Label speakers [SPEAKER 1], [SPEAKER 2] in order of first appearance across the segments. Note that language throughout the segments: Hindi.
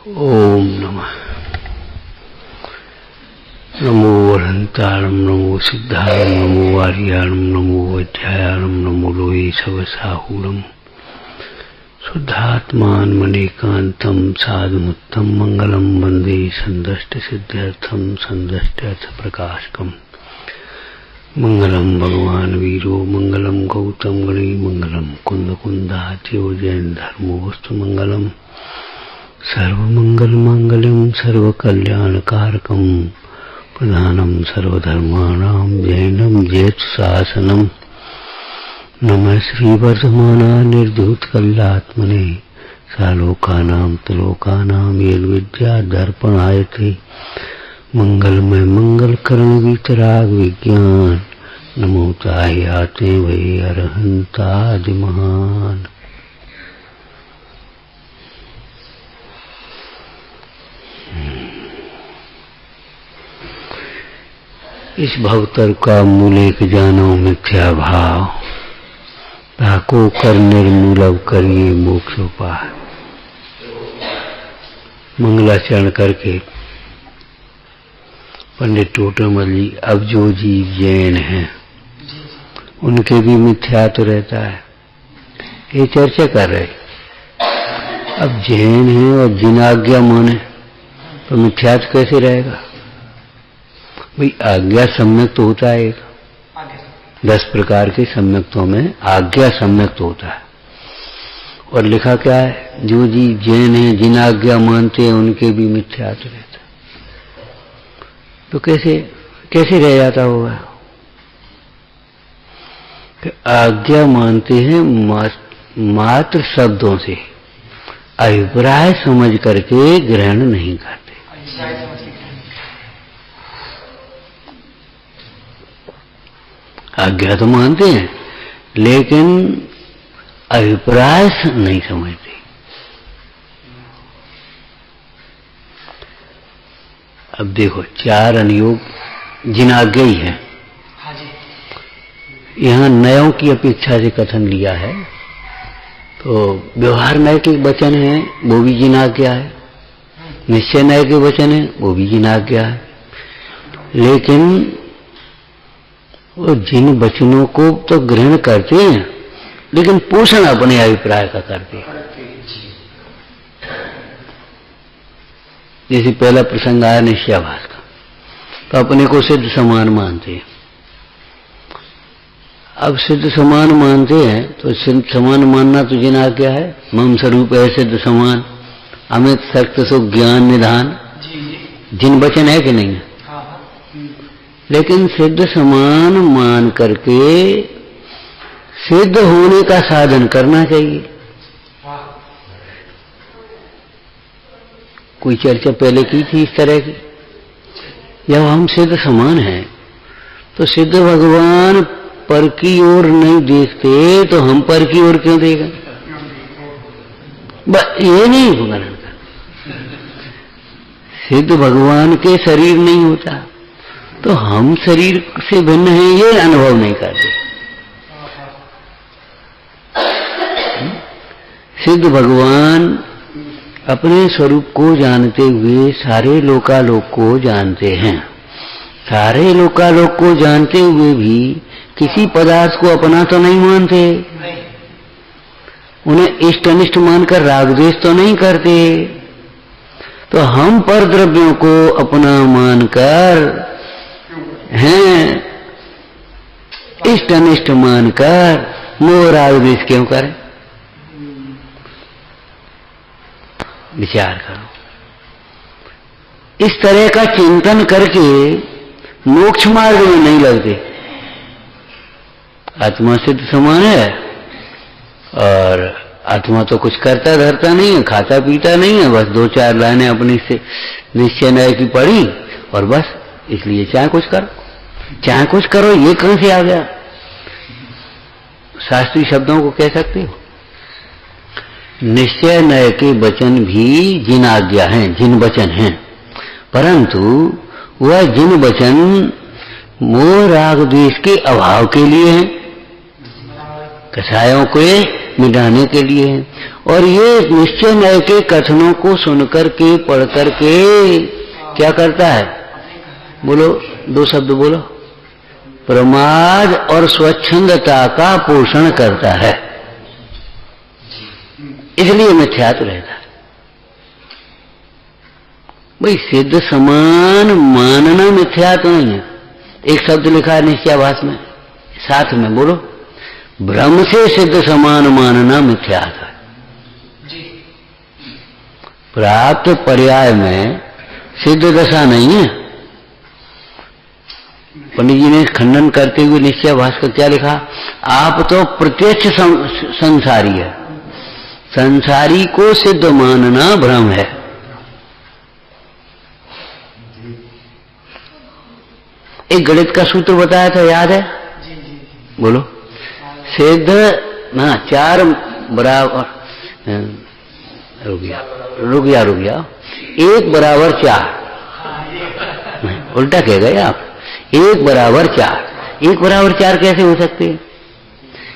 [SPEAKER 1] ओम नमः। नमो अनंतारम, नमो सिद्धारम, नमो आर्याणम, नमो अध्यायाणम, नमो लोये सवसाहूरम। शुद्धात्मान मणिकांतम साधुमुत्तम मंगलम वंदे संदष्ट सिद्ध्यर्थम संदष्ट्यर्थ प्रकाशकम। मंगलम भगवान वीरो, मंगलम गौतम गणी, मंगलम कुंद कुंदाच्यो जैन धर्मोस्तु मंगलम। सर्वमंगल मांगल्यम सर्वकल्याणकारकम प्रधानम सर्वधर्माणां जैनम जयतु शासनम। नमः श्री वर्धमाना निर्धूत कल्यात्मने सालोकानां त्रिलोकानां यद्विद्या दर्पणायते। मंगलमय मंगलकरण वीतराग विज्ञान नमो ताहि आते वै अरहंतादि महान। इस भवतर का मूल एक जानो मिथ्या भाव, ताको कर निर्मूलव करिए मोक्षोपाय। मंगलाचरण करके पंडित टोटमल जी अब जो जीव जैन हैं उनके भी मिथ्या तो रहता है, ये चर्चा कर रहे। अब जैन है और जिन आज्ञा माने तो मिथ्या कैसे रहेगा भाई? आज्ञा सम्यक तो होता है, 10 प्रकार के सम्यक्तों में आज्ञा सम्यक तो होता है। और लिखा क्या है? जो जी जैन है जिन आज्ञा मानते हैं उनके भी मिथ्या तो रहता है। तो कैसे रह जाता होगा? आज्ञा मानते हैं मात्र शब्दों से, अभिप्राय समझ करके ग्रहण नहीं करते। आज्ञा तो मानते हैं लेकिन अभिप्राय नहीं समझते। अब देखो 4 अनुयोग जिन आज्ञा ही है, यहाँ नयों की अपेक्षा से कथन लिया है। तो व्यवहार नय के वचन है वो भी जिन आज्ञा है, निश्चय नय के वचन है वो भी जिन आज्ञा है। लेकिन वो जिन वचनों को तो ग्रहण करते हैं लेकिन पोषण अपने अभिप्राय का करते हैं। जैसे पहला प्रसंग आया निश्चयाभास का, तो अपने को सिद्ध समान मानते हैं। अब सिद्ध समान मानते हैं तो सिद्ध समान मानना तो जिन आज्ञा है। मम स्वरूप है सिद्ध समान, अमित सत्य सुख ज्ञान निधान, जिन वचन है कि नहीं है? लेकिन सिद्ध समान मान करके सिद्ध होने का साधन करना चाहिए। कोई चर्चा पहले की थी इस तरह की, जब हम सिद्ध समान हैं तो सिद्ध भगवान पर की ओर नहीं देखते तो हम पर की ओर क्यों देगा? ये नहीं वर्णन कर। सिद्ध भगवान के शरीर नहीं होता तो हम शरीर से भिन्न हैं ये अनुभव नहीं करते। सिद्ध भगवान अपने स्वरूप को जानते हुए सारे लोकालोक को जानते हैं। सारे लोकालोक को जानते हुए भी किसी पदार्थ को अपना तो नहीं मानते, उन्हें इष्ट अनिष्ट मानकर राग द्वेष तो नहीं करते। तो हम पर द्रव्यों को अपना मानकर हैं, इष्ट अनिष्ट मानकर मोह राग द्वेष क्यों करें? विचार करो। इस तरह का चिंतन करके मोक्ष मार्ग में नहीं लगते। आत्मा सिद्ध समान है और आत्मा तो कुछ करता धरता नहीं है, खाता पीता नहीं है, बस 2-4 लाइनें अपनी से निश्चय नय की पढ़ी और बस। इसलिए चाहे कुछ करो ये कहां से आ गया? शास्त्रीय शब्दों को कह सकते हो। निश्चय नय के वचन भी जिन आज्ञा हैं, जिन वचन हैं, परंतु वह जिन वचन मोह राग द्वेष के अभाव के लिए हैं, कसायों को मिटाने के लिए हैं। और ये निश्चय नय के कथनों को सुनकर के पढ़ करके क्या करता है? बोलो, दो शब्द बोलो। प्रमाद और स्वच्छंदता का पोषण करता है, इसलिए मिथ्यात्व रहता है। भाई सिद्ध समान मानना मिथ्यात्व नहीं है। एक शब्द लिखा है निश्चयाभास में, साथ में बोलो, भ्रम से सिद्ध समान मानना मिथ्यात्व है। प्राप्त पर्याय में सिद्ध दशा नहीं है। पंडित जी ने खंडन करते हुए निश्चयाभास का क्या लिखा? आप तो प्रत्यक्ष संसारी है, संसारी को सिद्ध मानना भ्रम है। एक गणित का सूत्र बताया था, याद है? बोलो। सिद्ध ना चार बराबर, रुक गया, एक बराबर चार, उल्टा कह गए आप। एक बराबर चार, एक बराबर चार कैसे हो सकते?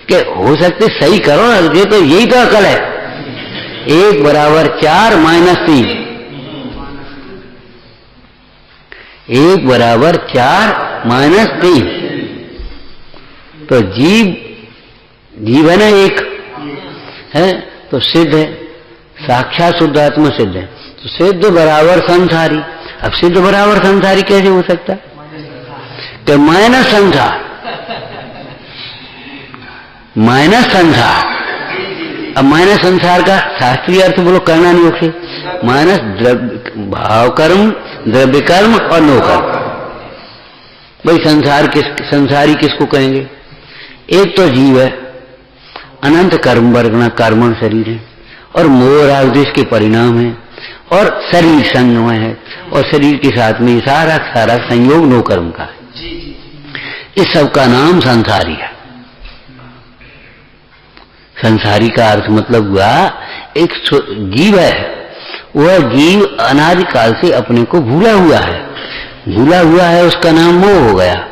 [SPEAKER 1] क्या हो सकते? सही करो ना, ये तो यही तो अकल है। एक बराबर चार माइनस तीन, एक बराबर चार माइनस तीन, तो जीव है ना एक है, तो सिद्ध है, साक्षात शुद्धात्मा सिद्ध है। तो सिद्ध बराबर संसारी। अब सिद्ध बराबर संसारी कैसे हो सकता है? तो माइनस संसार, माइनस संसार। अब माइनस संसार का शास्त्रीय अर्थ बोलो कर्णानि योग से, माइनस भाव कर्म, द्रव्य कर्म और नो कर्म। भाई संसारी किसको कहेंगे? एक तो जीव है, अनंत कर्म वर्गना कर्मण शरीर है, और मोह राग द्वेष के परिणाम है, और शरीर संगमय है, और शरीर के साथ में सारा संयोग नो कर्म का है। इस सब का नाम संसारी है। संसारी का अर्थ मतलब हुआ एक जीव है, वह जीव अनादिकाल से अपने को भूला हुआ है, उसका नाम मोह हो गया,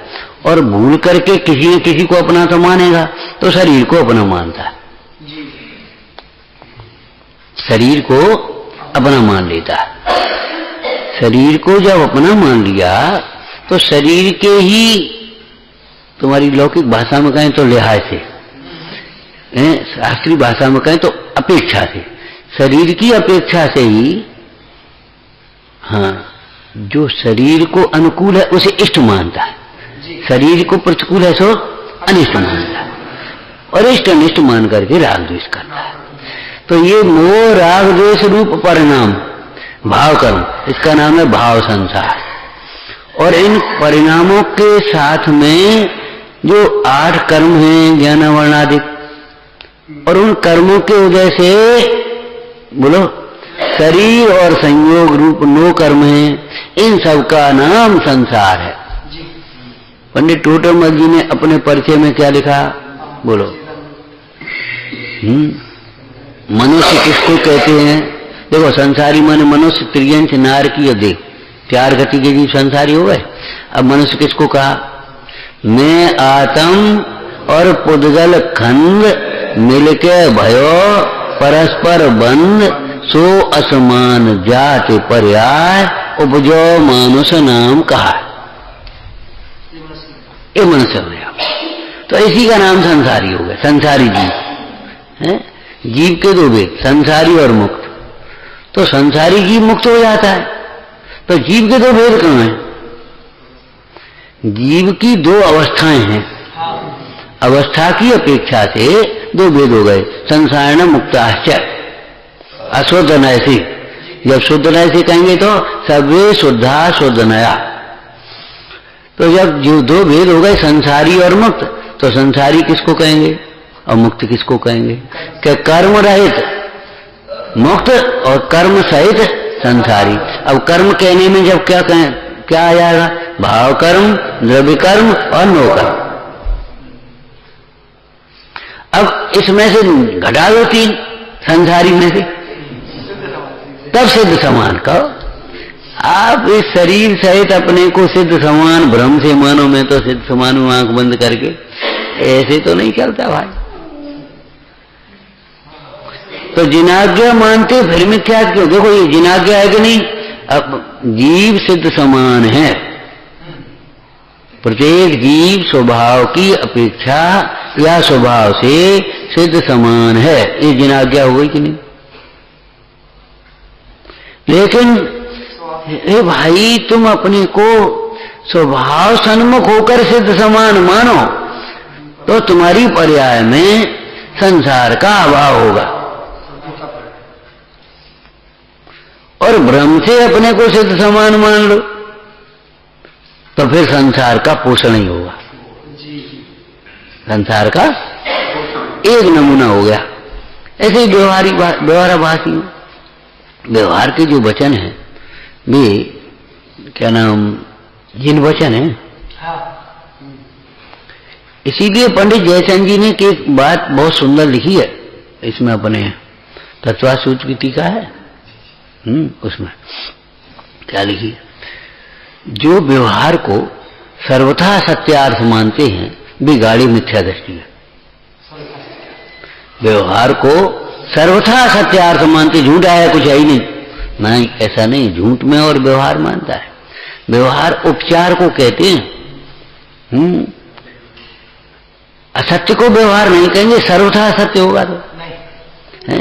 [SPEAKER 1] और भूल करके किसी न किसी को अपना तो मानेगा, तो शरीर को अपना मानता है, शरीर को अपना मान लेता है। शरीर को जब अपना मान लिया तो शरीर के ही, तुम्हारी लौकिक भाषा में कहें तो लिहाज से, शास्त्रीय भाषा में कहें तो अपेक्षा से, शरीर की अपेक्षा से ही, हाँ, जो शरीर को अनुकूल है उसे इष्ट मानता है, शरीर को प्रतिकूल है सो अनिष्ट मानता है, और इष्ट अनिष्ट मान करके राग द्वेष करता है। तो ये मोह राग द्वेष रूप परिणाम भाव कर्म, इसका नाम है भाव संसार। और इन परिणामों के साथ में जो 8 कर्म हैं ज्ञान वर्णादि, और उन कर्मों के वजह से बोलो शरीर और संयोग रूप 9 कर्म हैं, इन सब का नाम संसार है। पंडित टोटरमल जी ने अपने परिचय में क्या लिखा? बोलो। मनुष्य किसको कहते हैं? देखो, संसारी माने मनुष्य, त्रियंश नार की देह, 4 गति के जीव संसारी हो गए। अब मनुष्य किसको कहा? मैं आत्म और पुद्गल खंड मिलके भयो परस्पर बंध, सो असमान जाति पर्याय उपजो मानुष नाम कहा। ये मनुष्य हो गया, तो इसी का नाम संसारी हो गया, संसारी जीव है। जीव के 2 भेद, संसारी और मुक्त। तो संसारी जीव मुक्त हो जाता है, तो जीव के 2 भेद कहाँ हैं? जीव की 2 अवस्थाएं हैं, अवस्था की अपेक्षा से 2 भेद हो गए। संसारण मुक्ताश्च अशुद्ध नयसी, जब शुद्ध नयसी कहेंगे तो सर्वे शुद्धा शुद्ध नया। तो जब जो 2 भेद हो गए, संसारी और मुक्त, तो संसारी किसको कहेंगे और मुक्त किसको कहेंगे? क्या कर्म रहित मुक्त और कर्म सहित संसारी। अब कर्म कहने में जब क्या आ जाएगा? भाव कर्म, द्रव्य कर्म और नो कर्म। अब इसमें से घटा दो 3 संसारी में से, तब सिद्ध समान कहो। आप इस शरीर सहित अपने को सिद्ध समान भ्रम से मानो, मैं तो सिद्ध समान हूं आंख बंद करके, ऐसे तो नहीं चलता भाई। तो जिनाज्ञा मानते फिर मिथ्या क्यों? देखो ये जिनाज्ञा है कि नहीं? अब जीव सिद्ध समान है, प्रत्येक जीव स्वभाव की अपेक्षा या स्वभाव से सिद्ध समान है, ये जिनाज्ञा हो गई कि नहीं? लेकिन हे भाई, तुम अपने को स्वभाव सन्मुख होकर सिद्ध समान मानो तो तुम्हारी पर्याय में संसार का अभाव होगा, और ब्रह्म से अपने को सिद्ध समान मान लो तो फिर संसार का पोषण ही होगा। संसार का एक नमूना हो गया। ऐसे ही व्यवहाराभासी व्यवहार के जो वचन है वे क्या नाम जिन वचन है, इसीलिए पंडित जयचंद जी ने की एक बात बहुत सुंदर लिखी है इसमें, अपने तत्वासूत्र की टीका है, उसमें क्या लिखी है? जो व्यवहार को सर्वथा सत्यार्थ मानते हैं वे गाढ़ी मिथ्या दृष्टि है। व्यवहार को सर्वथा सत्यार्थ मानते, झूठ आया कुछ है ही नहीं, ऐसा नहीं, झूठ में और व्यवहार मानता है। व्यवहार उपचार को कहते हैं, असत्य को व्यवहार नहीं कहेंगे, सर्वथा असत्य होगा तो है।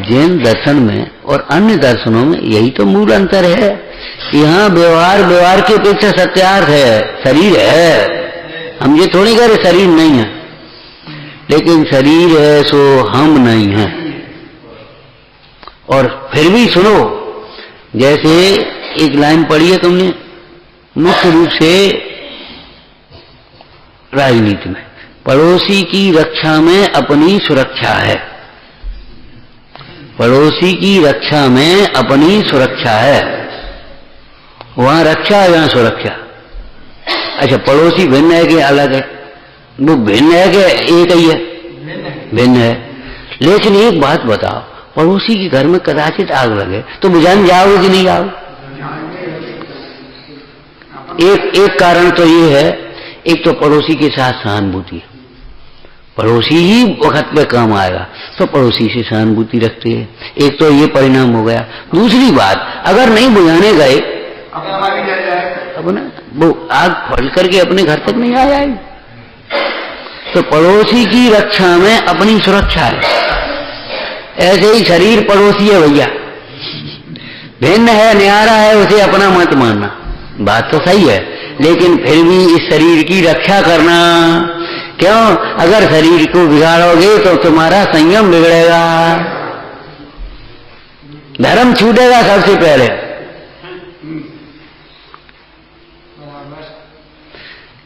[SPEAKER 1] जैन दर्शन में और अन्य दर्शनों में यही तो मूल अंतर है। यहाँ व्यवहार की अपेक्षा सत्यार्थ है, शरीर है। हम ये थोड़ी कह रहे शरीर नहीं है, लेकिन शरीर है सो हम नहीं है। और फिर भी सुनो, जैसे एक लाइन पढ़ी है तुमने, मुख्य रूप से राजनीति में पड़ोसी की रक्षा में अपनी सुरक्षा है, पड़ोसी की रक्षा में अपनी सुरक्षा है। वहां रक्षा है, यहां सुरक्षा। अच्छा, पड़ोसी भिन्न है कि अलग है? वो भिन्न है कि एक ही है? भिन्न है। लेकिन एक बात बताओ, पड़ोसी के घर में कदाचित आग लगे तो बुझाने जाओगे कि नहीं जाओगे? एक कारण तो ये है, एक तो पड़ोसी के साथ सहानुभूति है, पड़ोसी ही वक्त पे काम आएगा तो पड़ोसी से सहानुभूति रखते हैं, एक तो ये परिणाम हो गया। दूसरी बात, अगर नहीं बुझाने गए अपना वो आग फैल करके अपने घर तक नहीं आ जाएगी, तो पड़ोसी की रक्षा में अपनी सुरक्षा है। ऐसे ही शरीर पड़ोसी है भैया, भिन्न है, न्यारा है, उसे अपना मत मानना, बात तो सही है, लेकिन फिर भी इस शरीर की रक्षा करना। क्यों? अगर शरीर को बिगाड़ोगे तो तुम्हारा संयम बिगड़ेगा, धर्म छूटेगा सबसे पहले।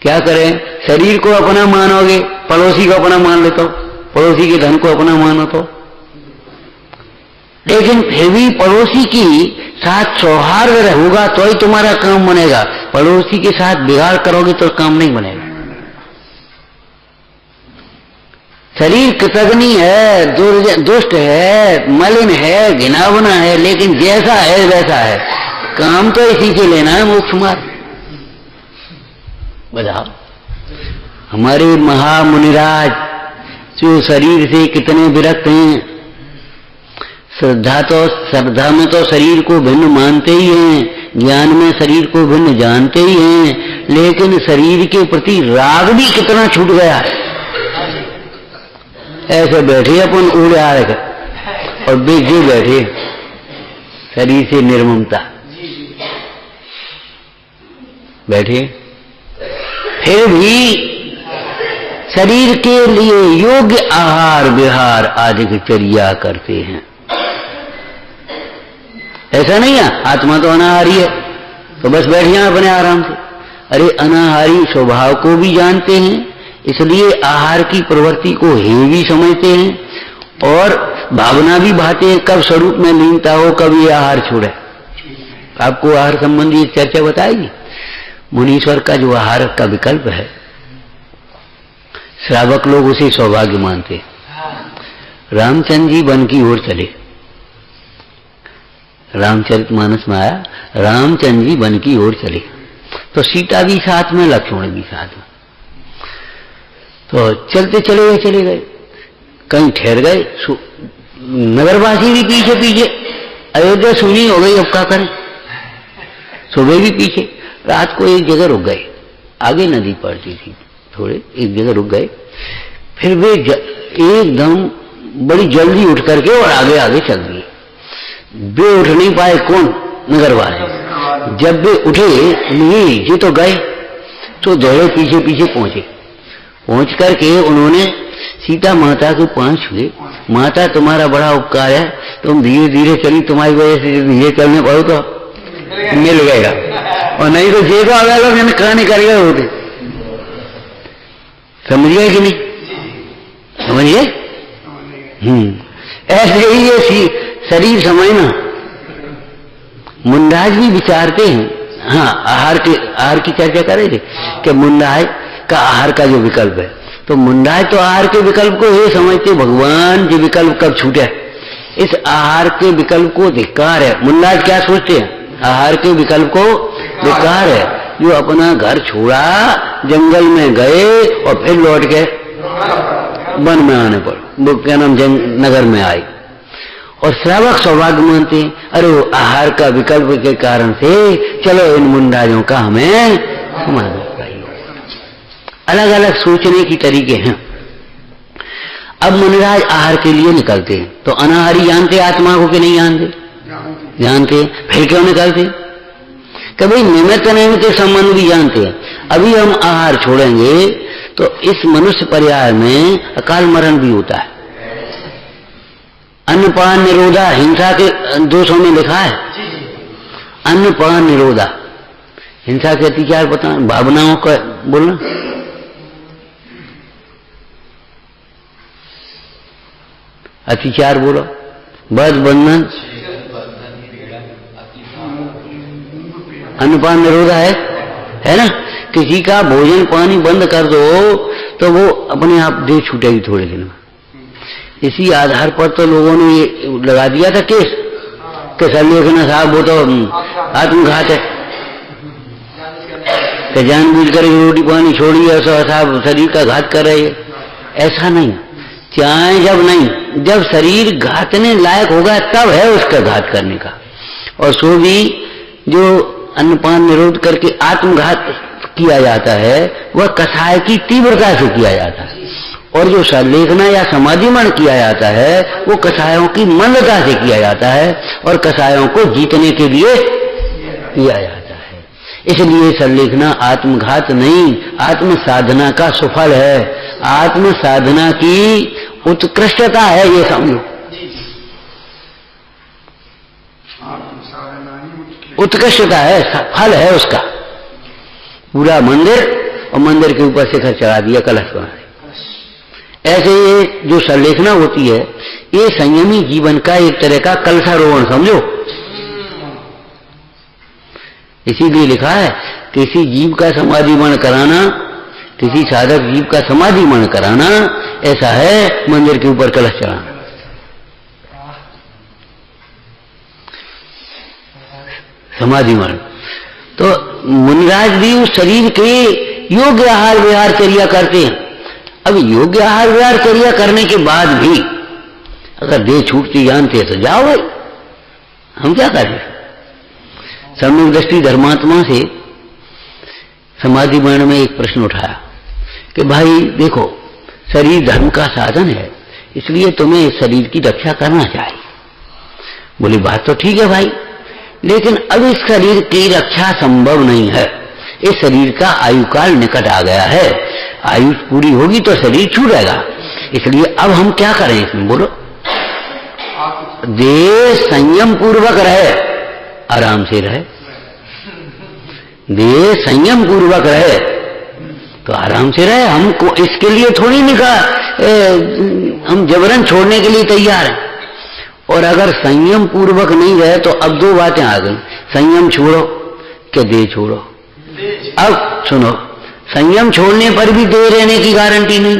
[SPEAKER 1] क्या करें? शरीर को अपना मानोगे, पड़ोसी को अपना मान लेते हो, पड़ोसी के धन को अपना मानो तो, लेकिन फिर भी पड़ोसी की साथ सौहार्द होगा तो ही तुम्हारा काम बनेगा। पड़ोसी के साथ बिगाड़ करोगे तो काम नहीं बनेगा। शरीर कृतघ्नि है, दुष्ट है, मलिन है, घिनौना है, लेकिन जैसा है वैसा है, काम तो इसी के लेना है, मोक्ष मार्ग। बताओ, हमारे महामुनिराज जो शरीर से कितने विरक्त हैं, श्रद्धा में तो शरीर को भिन्न मानते ही हैं, ज्ञान में शरीर को भिन्न जानते ही हैं, लेकिन शरीर के प्रति राग भी कितना छूट गया है। ऐसे बैठे अपन उड़े आ रहे और बेचे बैठे, शरीर से निर्ममता बैठे, फिर भी शरीर के लिए योग्य आहार विहार आदि की चर्या करते हैं। ऐसा नहीं है आत्मा तो अनाहारी है तो बस बैठ जाए अपने आराम से। अरे अनाहारी स्वभाव को भी जानते हैं, इसलिए आहार की प्रवृत्ति को हेवी समझते हैं और भावना भी भाते हैं कब स्वरूप में लीनता हो, कब ये आहार छोड़े। आपको आहार संबंधी एक चर्चा बताएगी। मुनीश्वर का जो आहार का विकल्प है, श्रावक लोग उसे सौभाग्य मानते। रामचंद्र जी वन की ओर चले, रामचरितमानस में आया, रामचंद्र जी वन की ओर चले तो सीता भी साथ में, लक्ष्मण भी साथ में। तो चलते चले गए, कहीं ठहर गए, नगरवासी भी पीछे पीछे, अयोध्या सुनी हो गई, अब क्या करें। सुबह भी पीछे, रात को एक जगह रुक गए, आगे नदी पड़ती थी, थोड़े एक जगह रुक गए, फिर वे एकदम बड़ी जल्दी उठ करके और आगे आगे चल दिए। वे उठ नहीं पाए, कौन? नगरवासी। जब वे उठे, नहीं ये तो गए, तो दौड़े पीछे पीछे पहुंचे। पहुंच करके उन्होंने सीता माता को पांव छुए, माता तुम्हारा बड़ा उपकार है, तुम धीरे धीरे चली, तुम्हारी वजह से धीरे चलने पाओ तो मिल गएगा, और नहीं तो जे तो अगर मैंने कहने कर गए होते। समझिए कि नहीं? समझिए? ऐसे ही ये शरीर समझना। मुंडाज भी विचारते हैं, हाँ आहार की चर्चा कर रहे थे कि मुंडाज का आहार का जो विकल्प है, तो मुंडाज तो आहार के विकल्प को ये समझते भगवान जी विकल्प कब छूटे, इस आहार के विकल्प को धिक्कार है। मुंडाज क्या सोचते हैं? आहार के विकल्प को धिक्कार है, जो अपना घर छोड़ा, जंगल में गए और फिर लौट के वन में आने पर, वो क्या नाम, नगर में आए, और श्रावक सौभाग्य मानते हैं, अरे वो आहार का विकल्प के कारण से चलो इन मुंडाजों का हमें समाधान चाहिए। अलग अलग सोचने की तरीके हैं। अब मुनिराज आहार के लिए निकलते हैं, तो अनाहारी जानते आत्मा को कि नहीं जानते? जानते। फिर क्यों निकलते? कभी निमित्त निमित्त संबंध भी जानते हैं। अभी हम आहार छोड़ेंगे तो इस मनुष्य पर्याय में अकाल मरण भी होता है। अन्नपान निरोधा हिंसा के दोषों में लिखा है, अन्नपान निरोधा, हिंसा के अतिचार बता, भावनाओं का बोलना, अतिचार बोलो, बद बंधन, अन्नपान निरोधा है ना। किसी का भोजन पानी बंद कर दो तो वो अपने आप देह छूटेगी थोड़े दिन में। इसी आधार पर तो लोगों ने ये लगा दिया था केस कि सरलेखना साहब वो तो आत्मघात है, कि जानबूझ कर रोटी पानी छोड़ी है, साहब शरीर का घात कर रहे हैं। ऐसा नहीं, चाहे जब नहीं, जब शरीर घातने लायक होगा तब है उसका घात करने का। और सो भी जो अन्नपान निरोध करके आत्मघात किया जाता है वह कषाय की तीव्रता से किया जाता है, और जो संलेखना या समाधिमण किया जाता है वो कषायों की मंदता से किया जाता है और कषायों को जीतने के लिए किया जाता है। इसलिए संलेखना आत्मघात नहीं, आत्म साधना का सुफल है, आत्म साधना की उत्कृष्टता है, ये समझो। उत्कृष्टता है, फल है उसका। पूरा मंदिर और मंदिर के ऊपर शिखर चढ़ा दिया, कलश बना दिया। ऐसे ये जो संलेखना होती है ये संयमी जीवन का एक तरह का कलशारोहण समझो। इसीलिए लिखा है किसी जीव का समाधिमण कराना, किसी साधक जीव का समाधिमण कराना ऐसा है मंदिर के ऊपर कलश चढ़ाना। समाधिमण तो मुनिराज भी उस शरीर के योग्य आहार विहार चर्या करते हैं। अब योग्य आहार विहार चर्या करने के बाद भी अगर देह छूटती जानते हैं तो जाओ भाई, हम क्या करें। सम्यक दृष्टि धर्मात्मा से समाधिमण में एक प्रश्न उठाया कि भाई देखो शरीर धर्म का साधन है, इसलिए तुम्हें इस शरीर की रक्षा करना चाहिए। बोली बात तो ठीक है भाई, लेकिन अब इस शरीर की रक्षा संभव नहीं है, इस शरीर का आयुकाल निकट आ गया है, आयु पूरी होगी तो शरीर छूटेगा, इसलिए अब हम क्या करें इसमें बोलो। देह संयम पूर्वक रहे, आराम से रहे, देह संयम पूर्वक रहे तो आराम से रहे। हमको इसके लिए थोड़ी निकाह हम जबरन छोड़ने के लिए तैयार हैं। और अगर संयम पूर्वक नहीं रहे तो अब दो बातें आ गई, संयम छोड़ो कि देह छोड़ो। अब सुनो, संयम छोड़ने पर भी देह रहने की गारंटी नहीं।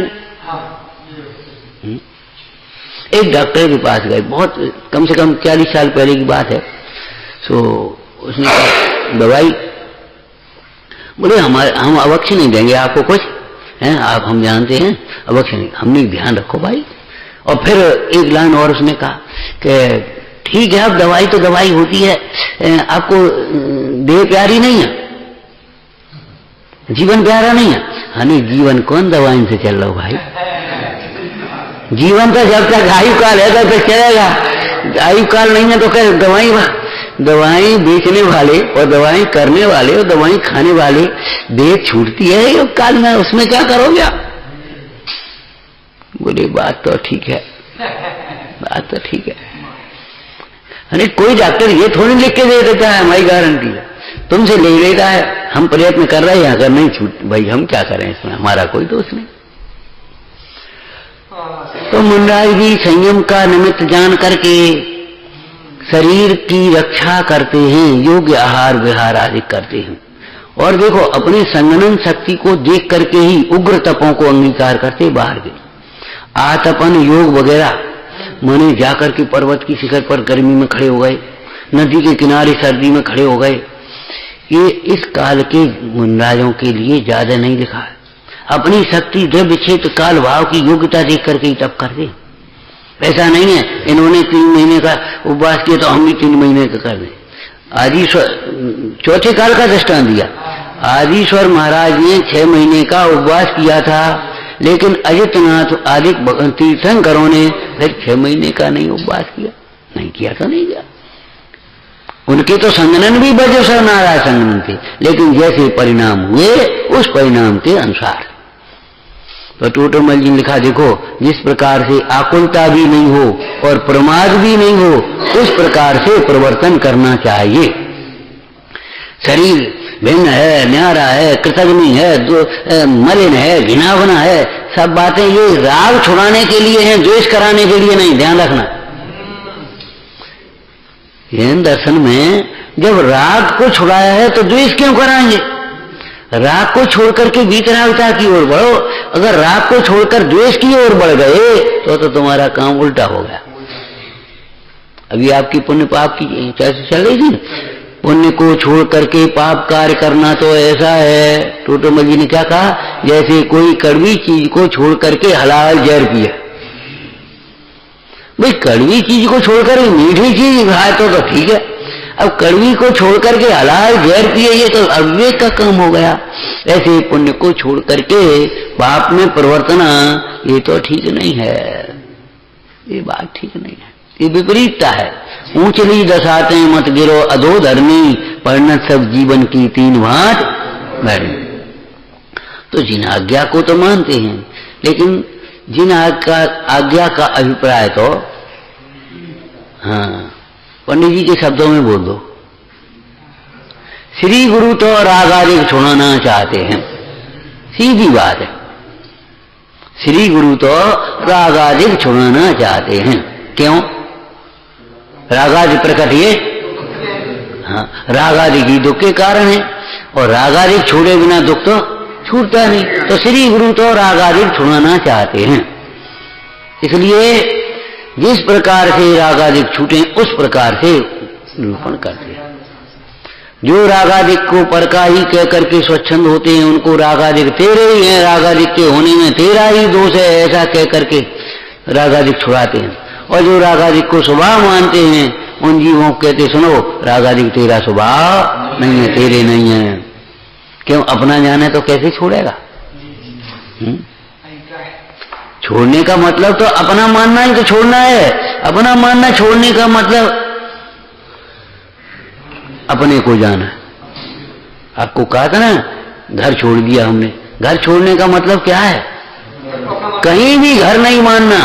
[SPEAKER 1] एक डॉक्टर के पास गए, बहुत कम से कम 40 साल पहले की बात है। सो उसने दवाई, बोले हम अवश्य नहीं देंगे आपको कुछ, हैं आप हम जानते हैं, अवश्य नहीं। हमने ध्यान रखो भाई, और फिर एक लाइन और उसने कहा कि ठीक है, अब दवाई तो दवाई होती है, आपको देह प्यारी नहीं है, जीवन प्यारा नहीं है। हनी जीवन कौन दवाई से चल रहा भाई? जीवन तो जब तक आयु काल है तब तक चलेगा, आयु काल नहीं है तो क्या? दवाई बेचने वाले और दवाई करने वाले और दवाई खाने वाले देह छूटती है योग काल में, उसमें क्या करोगे आप? बोले बात तो ठीक है, बात तो ठीक है। अरे कोई डॉक्टर ये थोड़ी लिख के दे देता है हमारी गारंटी है, तुमसे ले लेता है, हम प्रयत्न कर रहे हैं, अगर नहीं छूट भाई हम क्या करें इसमें, हमारा कोई दोष नहीं। तो मुंडाई भी संयम का निमित्त जान करके शरीर की रक्षा करते हैं, योग्य आहार विहार आदि करते हैं। और देखो अपनी संगठन शक्ति को देख करके ही उग्र तपों को अंगीकार करते बाहर के आतपन योग वगैरह, माने जाकर के पर्वत की शिखर पर गर्मी में खड़े हो गए, नदी के किनारे सर्दी में खड़े हो गए, ये इस काल के मुंडाजों के लिए ज्यादा नहीं लिखा है। अपनी शक्ति द्रव्य क्षेत्र काल भाव की योग्यता देख करके ही तप कर दे। ऐसा नहीं है इन्होंने 3 महीने का उपवास किया तो हम भी 3 महीने का कर दें। आदिश्वर चौथे काल का दृष्टांत दिया। आदिश्वर महाराज ने 6 महीने का उपवास किया था, लेकिन अजितनाथ आदि तीर्थंकरों ने फिर 6 महीने का नहीं उपवास किया, नहीं किया तो नहीं किया। उनके तो संगनन भी बजसर नाराज संगनन थे, लेकिन जैसे परिणाम हुए उस परिणाम के अनुसार। तो टोटोमल जी ने लिखा, देखो जिस प्रकार से आकुलता भी नहीं हो और प्रमाद भी नहीं हो, उस प्रकार से प्रवर्तन करना चाहिए। शरीर भिन्न है, न्यारा है, कृतग्नि है, मलिन है, घिनावना है, सब बातें ये राग छुड़ाने के लिए हैं, द्वेष कराने के लिए नहीं, ध्यान रखना। जैन दर्शन में जब राग को छुड़ाया है तो द्वेष क्यों कराएंगे? राग को छोड़कर के वीतरागता की ओर बढ़ो। अगर राग को छोड़कर द्वेष की ओर बढ़ गए तो तुम्हारा काम उल्टा हो गया। अभी आपकी पुण्य पाप की चर्चा चल रही थी, पुण्य को छोड़ करके पाप कार्य करना तो ऐसा है, टोटोमल जी ने क्या कहा, जैसे कोई कड़वी चीज को छोड़ करके हलाल जहर पिया। भाई कड़वी चीज को छोड़कर मीठी चीज खाए तो ठीक है, अब कड़वी को छोड़ करके हलाल जहर पिए, ये तो अविवेक का काम हो गया। ऐसे पुण्य को छोड़ करके पाप में प्रवर्तना, ये तो ठीक नहीं है, ये बात ठीक नहीं है, ये विपरीतता है। ऊंचली दशाते मत गिरो अधो धर्मी, परिणत सब जीवन की 3 भांत बैठ। तो जिन आज्ञा को तो मानते हैं, लेकिन जिन आज्ञा का अभिप्राय तो हाँ पंडित जी के शब्दों में बोल दो, श्री गुरु तो राग आदि छुड़ाना चाहते हैं, सीधी बात है। श्री गुरु तो राग आदि छुड़ाना चाहते हैं। क्यों? राग आदि प्रकट ये हाँ राग आदि की दुख के कारण है, और राग आदि छोड़े बिना दुख तो छूटता नहीं। तो श्री गुरु तो राग आदि छुड़ाना चाहते हैं, इसलिए जिस प्रकार से रागादिक छूटे उस प्रकार से निरूपण करते हैं। जो रागादिक को पर का ही कह करके स्वच्छंद होते हैं, उनको रागादिक तेरे ही हैं, रागादिक के होने में तेरा ही दोष है, ऐसा कह करके रागादिक छुड़ाते हैं। और जो रागादिक को स्वभाव मानते हैं, उन जीवों को कहते सुनो रागादिक तेरा स्वभाव नहीं है, तेरे नहीं है। क्यों? अपना जाने तो कैसे छोड़ेगा? छोड़ने का मतलब तो अपना मानना ही तो छोड़ना है। अपना मानना छोड़ने का मतलब अपने को जाना। आपको कहा था ना, घर छोड़ दिया हमने। घर छोड़ने का मतलब क्या है? कहीं भी घर नहीं मानना,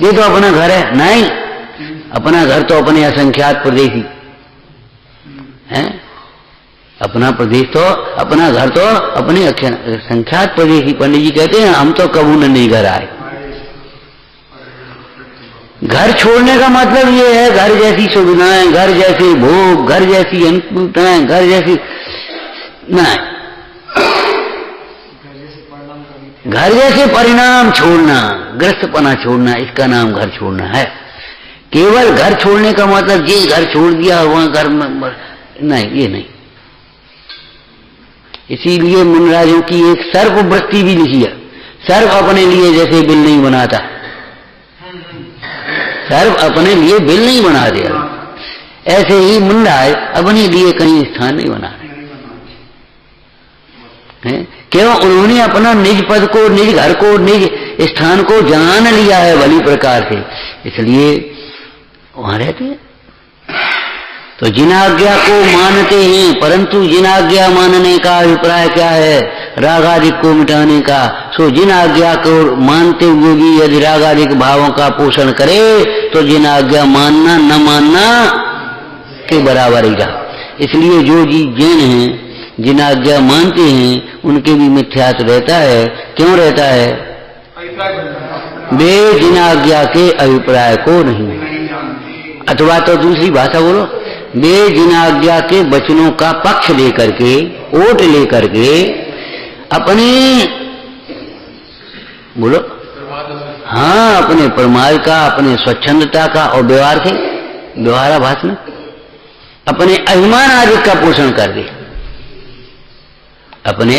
[SPEAKER 1] ये तो अपना घर है नहीं। अपना घर तो अपने असंख्यात प्रदेशी है, अपना प्रदेश तो अपना घर तो अपने संख्यात प्रदेशी। पंडित जी कहते हैं हम तो कबू नहीं घर आए। घर छोड़ने का मतलब ये है घर जैसी सुविधाएं, घर जैसे भोग, घर जैसी अनुकूलताएं, घर जैसी नहीं, घर जैसे परिणाम छोड़ना, ग्रस्तपना छोड़ना, इसका नाम घर छोड़ना है। केवल घर छोड़ने का मतलब ये घर छोड़ दिया वहां घर में नहीं, ये नहीं। इसीलिए मुनिराजों की एक सर्प वृत्ति भी लिखी है। सर्प अपने लिए जैसे बिल नहीं बनाता, सर्व अपने लिए बिल नहीं बना दिया। ऐसे ही मुंडा अपने लिए कहीं स्थान नहीं बना रहे, क्यों? उन्होंने अपना निज पद को, निज घर को, निज स्थान को जान लिया है भली प्रकार से, इसलिए वहां रहते हैं। तो जिन आज्ञा को मानते हैं, परंतु जिन आज्ञा मानने का अभिप्राय क्या है? राग आदि को मिटाने का। सो जिन आज्ञा को मानते हुए भी यदि राग आदि भावों का पोषण करे तो जिन आज्ञा मानना न मानना के बराबर ही रहा। इसलिए जो जीव जैन हैं, जिन आज्ञा मानते हैं, उनके भी मिथ्यात्व रहता है। क्यों रहता है? वे जिन आज्ञा के अभिप्राय को नहीं, अथवा तो दूसरी भाषा बोलो, वे जिन आज्ञा के वचनों का पक्ष लेकर के, ओट लेकर के अपने, बोलो, हाँ, अपने प्रमाद का, अपने स्वच्छंदता का और व्यवहार से, व्यवहाराभास में अपने अभिमान आदि का पोषण कर दे, अपने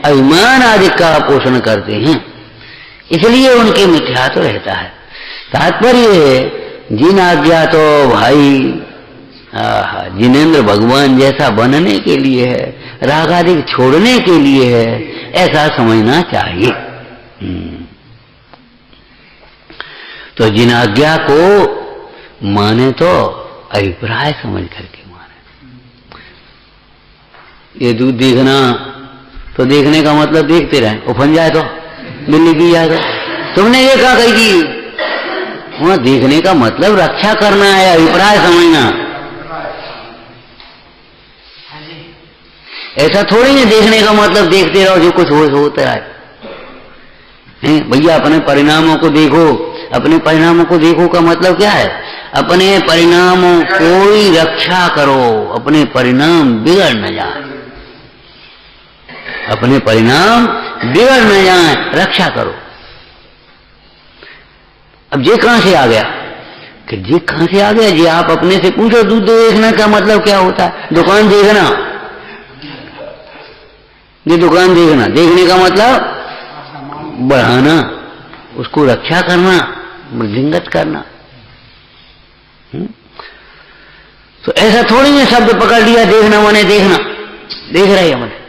[SPEAKER 1] अभिमान आदि का पोषण करते हैं, इसलिए उनके मिथ्या तो रहता है। तात्पर्य है जिन आज्ञा तो भाई जिनेंद्र भगवान जैसा बनने के लिए है, राग आदि छोड़ने के लिए है, ऐसा समझना चाहिए। तो जिन आज्ञा को माने तो अभिप्राय समझ करके माने। ये दूध देखना, तो देखने का मतलब देखते रहे, उफन जाए तो, बिल्ली पी जाए तो, तुमने ये कहा कही थी, वहां देखने का मतलब रक्षा करना है, अभिप्राय समझना। ऐसा थोड़ी है देखने का मतलब देखते रहो जो कुछ होता है। भैया अपने परिणामों को देखो, अपने परिणामों को देखो का मतलब क्या है? अपने परिणामों को ही रक्षा करो, अपने परिणाम बिगड़ न जाए, अपने परिणाम बिगड़ न जाए, रक्षा करो। अब ये कहां से आ गया? कि ये कहां से आ गया? जी आप अपने से पूछो, दूध देखना का मतलब क्या होता है? दुकान देखना, ये दुकान देखना, देखने का मतलब बढ़ाना, उसको रक्षा करना, वृद्धिंगत करना। तो ऐसा थोड़ी है शब्द पकड़ लिया, देखना माने देखना, देख रहे हैं मैंने।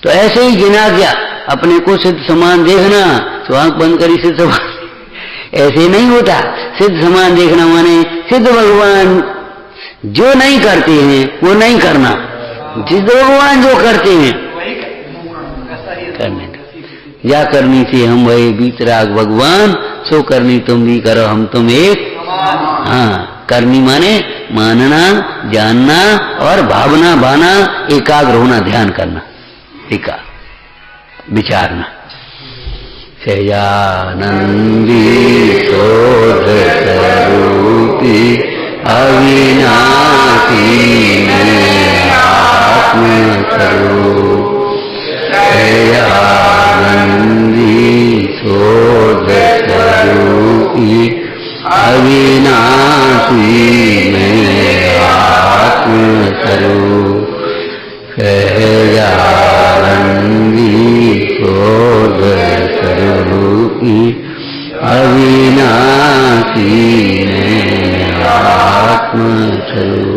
[SPEAKER 1] तो ऐसे ही जिना गया अपने को सिद्ध समान देखना, तो आंख बंद करी सिद्ध समान, ऐसे नहीं होता। सिद्ध समान देखना माने सिद्ध भगवान जो नहीं करते हैं वो नहीं करना, सिद्ध भगवान जो करते हैं करने का। या करनी थी हम वही बीतराग भगवान, सो करनी तुम भी करो हम तुम एक। हाँ, करनी माने मानना, जानना और भावना बाना, एकाग्र होना, ध्यान करना, विचारना। सहजानंदी शोध स्वरूपी अविनाशी आत्मस्वरूप, सहजानंदी शोध स्वरूपी अविनाशी आत्मस्वरूप, सहजानंदी शोध स्वरूपी अविनाशी आत्मस्वरूप।